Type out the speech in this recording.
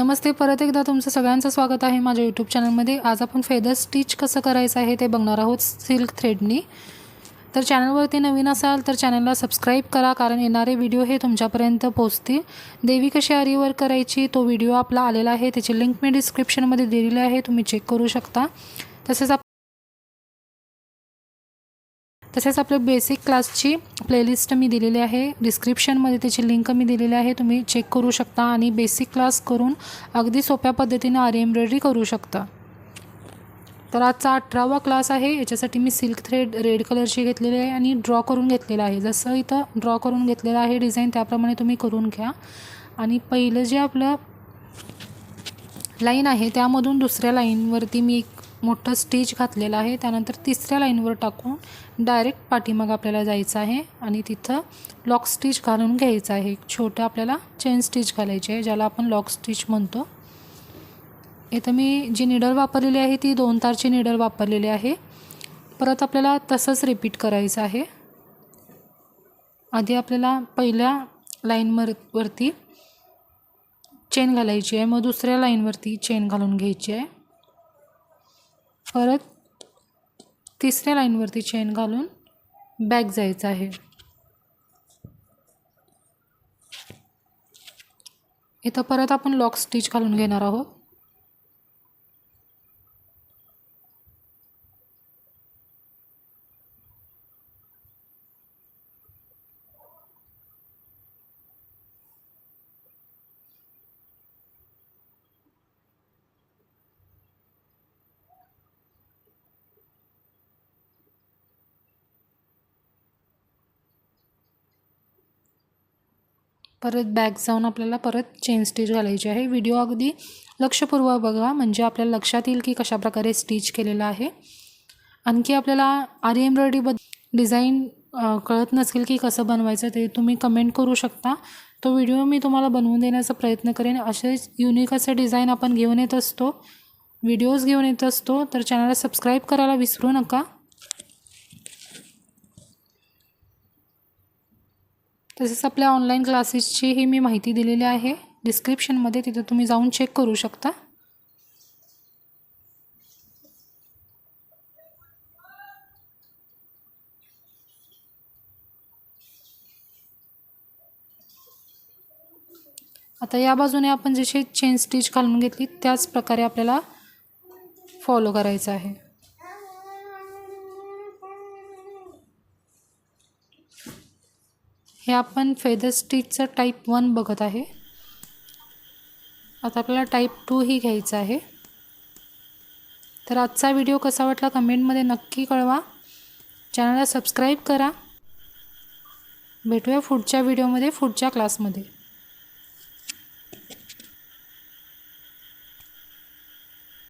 नमस्ते, परत एकदा तुमचं सगळ्यांचं स्वागत आहे माझ्या यूट्यूब चॅनलमध्ये। आज आपण फेदर स्टिच कसं करायचं आहे ते बघणार आहोत सिल्क थ्रेडनी। तर चॅनलवरती नवीन असाल तर चॅनलला सबस्क्राईब करा, कारण येणारे व्हिडिओ हे तुमच्यापर्यंत पोहोचतील। देवी कशी आरी वर्क करायची तो व्हिडिओ आपला आलेला आहे, त्याची लिंक मी डिस्क्रिप्शनमध्ये दिलेली आहे, तुम्ही चेक करू शकता। तसेच आपल्या बेसिक क्लासची प्लेलिस्ट मी दिलेली आहे, डिस्क्रिप्शनमध्ये त्याची लिंक मी दिलेली आहे, तुम्ही चेक करू शकता आणि बेसिक क्लास करून अगदी सोप्या पद्धतीने आरी एम्ब्रॉयडरी करू शकता। तर आजचा 18वा क्लास आहे। याच्यासाठी मी सिल्क थ्रेड रेड कलरची घेतलेली आहे आणि ड्रॉ करून घेतलेला आहे। जसं इथं ड्रॉ करून घेतलेलं आहे डिझाईन त्याप्रमाणे तुम्ही करून घ्या। आणि पहिलं जे आपलं लाईन आहे त्यामधून दुसऱ्या लाईनवरती मी एक मोठं स्टिच घातलेलं आहे, त्यानंतर तिसऱ्या लाईनवर टाकून डायरेक्ट पाठीमाग आपल्याला जायचं आहे आणि तिथं लॉक स्टिच घालून घ्यायचं आहे। छोटं आपल्याला चेन स्टिच घालायची आहे, ज्याला आपण लॉक स्टिच म्हणतो। इथं मी जी निडल वापरलेली आहे ती 2 तारची निडल वापरलेली आहे। परत आपल्याला तसंच रिपीट करायचं आहे। आधी आपल्याला पहिल्या लाईनवरती चेन घालायची आहे, मग दुसऱ्या लाईनवरती चेन घालून घ्यायची आहे, परत तिसऱ्या लाईनवरती चेन घालून बॅक जायचं आहे। इथं परत आपण लॉक स्टिच घालून घेणार आहोत। परत बॅक जाऊन आपल्याला परत चेन स्टिच घालायची आहे। व्हिडिओ अगदी लक्षपूर्वक बघा, म्हणजे आपल्याला लक्षात येईल की कशा प्रकारे स्टिच केलेलं आहे। आणखी आपल्याला आरी एम्ब्रॉयडरी डिझाईन कळत नसेल की कसं बनवायचं ते तुम्ही कमेंट करू शकता, तो व्हिडिओ मी तुम्हाला बनवून देण्याचा प्रयत्न करेन। असेच युनिक असे डिझाईन आपण घेऊन येत असतो, व्हिडिओज घेऊन येत असतो, तर चॅनलला सबस्क्राईब करायला विसरू नका। तसेच आपल्या ऑनलाईन क्लासेसचीही मी माहिती दिलेली आहे डिस्क्रिप्शनमध्ये, तिथे तुम्ही जाऊन चेक करू शकता। आता या बाजूने आपण जशी चेन स्टिच घालून घेतली त्याच प्रकारे आपल्याला फॉलो करायचं आहे। हे आपण फेदर स्टिचचं टाईप 1 बघत आहे। आता आपल्याला टाईप 2 ही घ्यायचं आहे। तर आजचा व्हिडिओ कसा वाटला कमेंटमध्ये नक्की कळवा, चॅनलला सबस्क्राईब करा। भेटूया पुढच्या व्हिडिओमध्ये, पुढच्या क्लासमध्ये।